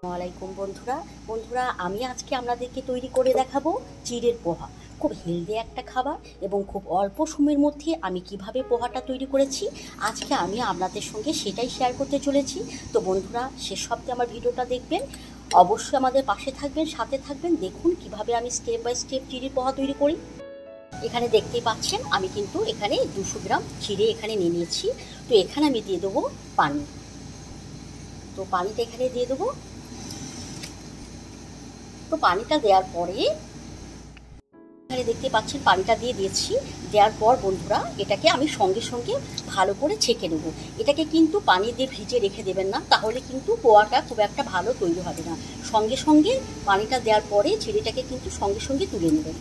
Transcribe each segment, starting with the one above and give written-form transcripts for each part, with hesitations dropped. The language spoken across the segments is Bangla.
আসসালামাইকুম বন্ধুরা বন্ধুরা আমি আজকে আপনাদেরকে তৈরি করে দেখাবো চিড়ের পোহা। খুব হেলদি একটা খাবার এবং খুব অল্প সময়ের মধ্যে আমি কিভাবে পোহাটা তৈরি করেছি আজকে আমি আপনাদের সঙ্গে সেটাই শেয়ার করতে চলেছি। তো বন্ধুরা শেষ অবধি আমার ভিডিওটা দেখবেন, অবশ্যই আমাদের পাশে থাকবেন, সাথে থাকবেন। দেখুন কিভাবে আমি স্টেপ বাই স্টেপ চিড়ের পোহা তৈরি করি। এখানে দেখতেই পাচ্ছেন আমি কিন্তু এখানে 200 গ্রাম চিড়ে এখানে নিয়ে নিয়েছি। তো এখানে আমি দিয়ে দেবো পানি। তো পানিটা এখানে দিয়ে দেবো। তো পানিটা দেওয়ার পরে এখানে দেখতে পাচ্ছেন পানিটা দিয়ে দিয়েছি। দেওয়ার পর বন্ধুরা এটাকে আমি সঙ্গে সঙ্গে ভালো করে ছেঁকে নেব। এটাকে কিন্তু পানি দিয়ে ভিজে রেখে দেবেন না, তাহলে কিন্তু পোয়াটা খুব একটা ভালো তৈরি হবে না। সঙ্গে সঙ্গে পানিটা দেওয়ার পরে চিড়েটাকে কিন্তু সঙ্গে সঙ্গে তুলে নেবেন।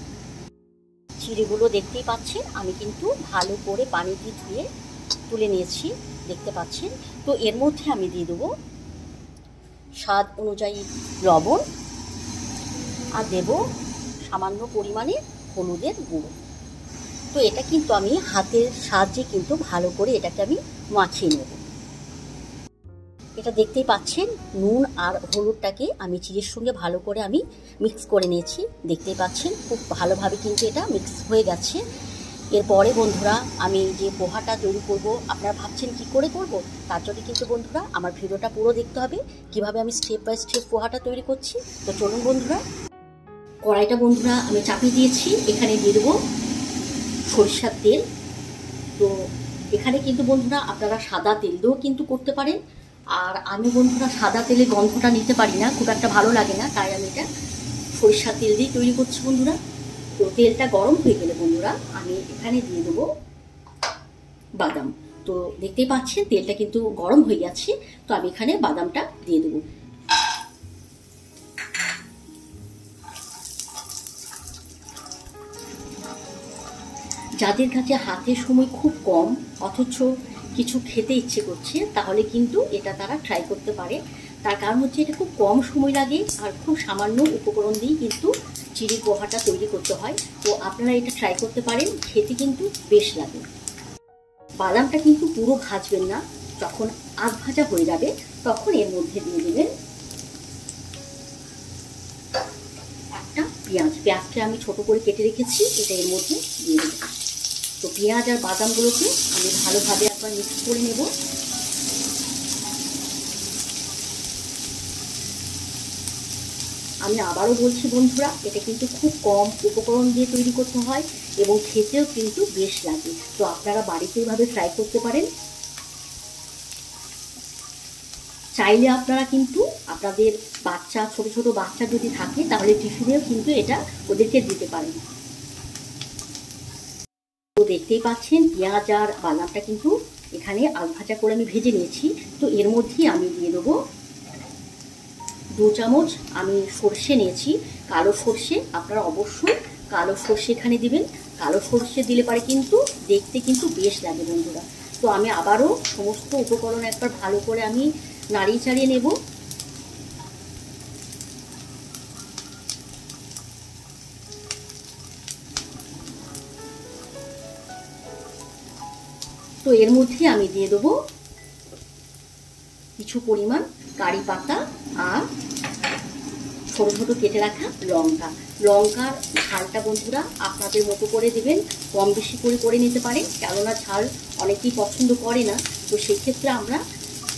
চিড়েগুলো দেখতেই পাচ্ছেন আমি কিন্তু ভালো করে পানি দিয়ে ধুয়ে তুলে নিয়েছি, দেখতে পাচ্ছেন। তো এর মধ্যে আমি দিয়ে দেবো স্বাদ অনুযায়ী লবণ, আর দেব সামান্য পরিমাণে হলুদের গুঁড়ো। তো এটা কিন্তু আমি হাতের সাহায্যে কিন্তু ভালো করে এটাকে আমি মাখিয়ে নেব। এটা দেখতেই পাচ্ছেন নুন আর হলুদটাকে আমি চিড়ের সঙ্গে ভালো করে আমি মিক্স করে নিয়েছি, দেখতেই পাচ্ছেন খুব ভালোভাবে কিন্তু এটা মিক্স হয়ে গেছে। এরপরে বন্ধুরা আমি যে পোহাটা তৈরি করব, আপনারা ভাবছেন কি করে করব, তার জন্য কিন্তু বন্ধুরা আমার ভিডিওটা পুরো দেখতে হবে কিভাবে আমি স্টেপ বাই স্টেপ পোহাটা তৈরি করছি। তো চলুন বন্ধুরা, কড়াইটা বন্ধুরা আমি চাপিয়ে দিয়েছি। এখানে দিয়ে দেবো সরিষার তেল। তো এখানে কিন্তু বন্ধুরা আপনারা সাদা তেল দিয়েও কিন্তু করতে পারেন, আর আমি বন্ধুরা সাদা তেলে গন্ধটা নিতে পারি না, খুব একটা ভালো লাগে না, তাই আমি এটা সরিষার তেল দিয়ে তৈরি করছি বন্ধুরা। তো তেলটা গরম হয়ে গেলে বন্ধুরা আমি এখানে দিয়ে দেবো বাদাম। তো দেখতেই পাচ্ছেন তেলটা কিন্তু গরম হয়ে গেছে। তো আমি এখানে বাদামটা দিয়ে দেবো। যাদের কাছে হাতের সময় খুব কম অথচ কিছু খেতে ইচ্ছে করছে, তাহলে কিন্তু এটা তারা ট্রাই করতে পারে। তার কারণ হচ্ছে এটা খুব কম সময় লাগে আর খুব সামান্য উপকরণ দিয়ে কিন্তু চিড়ের পোহাটা তৈরি করতে হয়। তো আপনারা এটা ট্রাই করতে পারেন, খেতে কিন্তু বেশ লাগে। বাদামটা কিন্তু পুরো ভাজবেন না, যখন আধ ভাজা হয়ে যাবে তখন এর মধ্যে দিয়ে দেবেন একটা পেঁয়াজকে আমি ছোট করে কেটে রেখেছি, এটা এর মধ্যে দিয়ে দেবো। তো পেঁয়াজ আর বাদামগুলোকে আমি ভালোভাবে একবার মিক্স করে নেব। আমি আবারও বলছি বন্ধুরা, এটা কিন্তু খুব কম উপকরণ দিয়ে তৈরি করতে হয় এবং খেতেও কিন্তু বেশ লাগে। তো আপনারা বাড়িতে এইভাবে ট্রাই করতে পারেন। চাইলে আপনারা কিন্তু আপনাদের বাচ্চা, ছোট ছোট বাচ্চা যদি থাকে তাহলে টিফিনেও কিন্তু এটা ওদেরকে দিতে পারেন। তো দেখতেই পাচ্ছেন পেঁয়াজ আর বাদামটা কিন্তু এখানে আধ ভাজা করে আমি ভেজে নিয়েছি। তো এর মধ্যেই আমি দিয়ে দেবো 2 চামচ আমি সর্ষে নিয়েছি, কালো সর্ষে। আপনারা অবশ্যই কালো সর্ষে এখানে দিবেন। কালো সর্ষে দিলে পারে কিন্তু দেখতে কিন্তু বেশ লাগে বন্ধুরা। তো আমি আবারও সমস্ত উপকরণ একবার ভালো করে আমি নাড়িয়ে চাড়িয়ে নেব। তো এর মধ্যে আমি দিয়ে দেবো কিছু পরিমাণ কারি পাতা আর ছোট ছোট কেটে রাখা লঙ্কা। লঙ্কার ঝালটা বন্ধুরা আপনাদের মতো করে দেবেন, কম বেশি করে নিতে পারেন, কেননা ঝাল অনেকেই পছন্দ করে না। তো সেক্ষেত্রে আমরা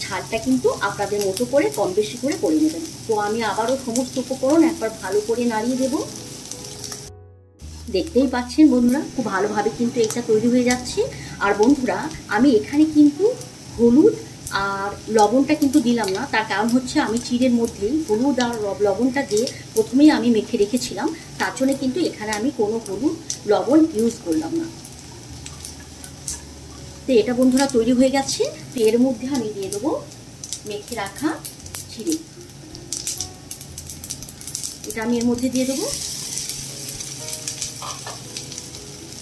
ঝালটা কিন্তু আপনাদের মতো করে কম বেশি করে নেবেন। তো আমি আবারও সমস্ত উপকরণ একবার ভালো করে নাড়িয়ে দেব। দেখতেই পাচ্ছেন বন্ধুরা খুব ভালোভাবে কিন্তু এটা তৈরি হয়ে যাচ্ছে। আর বন্ধুরা আমি এখানে কিন্তু হলুদ আর লবণটা কিন্তু দিলাম না, তার কারণ হচ্ছে আমি চিড়ের মধ্যেই হলুদ আর লবণটা দিয়ে প্রথমেই আমি মেখে রেখেছিলাম, তার জন্য কিন্তু এখানে আমি কোনো হলুদ লবণ ইউজ করলাম না। তো এটা বন্ধুরা তৈরি হয়ে গেছে। তো এর মধ্যে আমি দিয়ে দেবো মেখে রাখা চিড়ে। এটা আমি এর মধ্যে দিয়ে দেবো।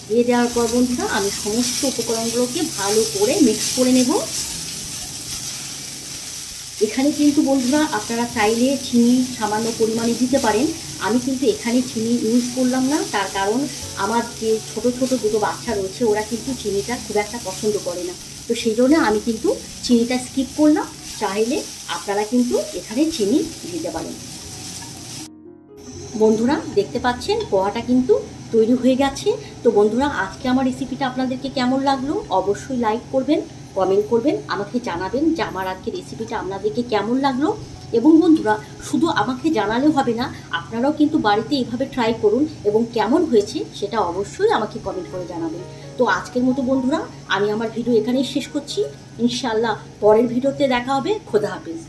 দিয়ে দেওয়ার পর বন্ধুরা আমি সমস্ত উপকরণগুলোকে ভালো করে মিক্স করে নেব। এখানে কিন্তু বন্ধুরা আপনারা চাইলে চিনি সামান্য পরিমাণে দিতে পারেন, আমি কিন্তু এখানে চিনি ইউজ করলাম না। তার কারণ আমার যে ছোট ছোট দুটো বাচ্চা রয়েছে ওরা কিন্তু চিনিটা খুব একটা পছন্দ করে না, তো সেই জন্য আমি কিন্তু চিনিটা স্কিপ করলাম। চাইলে আপনারা কিন্তু এখানে চিনি দিতে পারেন। বন্ধুরা দেখতে পাচ্ছেন পোহাটা কিন্তু তৈরি হয়ে গেছে। তো বন্ধুরা আজকে আমার রেসিপিটা আপনাদেরকে কেমন লাগলো অবশ্যই লাইক করবেন, কমেন্ট করবেন, আমাকে জানাবেন যে আমার আজকে রেসিপিটা আপনাদেরকে কেমন লাগলো। এবং বন্ধুরা শুধু আমাকে জানালেও হবে না, আপনারাও কিন্তু বাড়িতে এইভাবে ট্রাই করুন এবং কেমন হয়েছে সেটা অবশ্যই আমাকে কমেন্ট করে জানাবেন। তো আজকের মতো বন্ধুরা আমি আমার ভিডিও এখানেই শেষ করছি। ইনশাআল্লাহ পরের ভিডিওতে দেখা হবে। খোদা হাফেজ।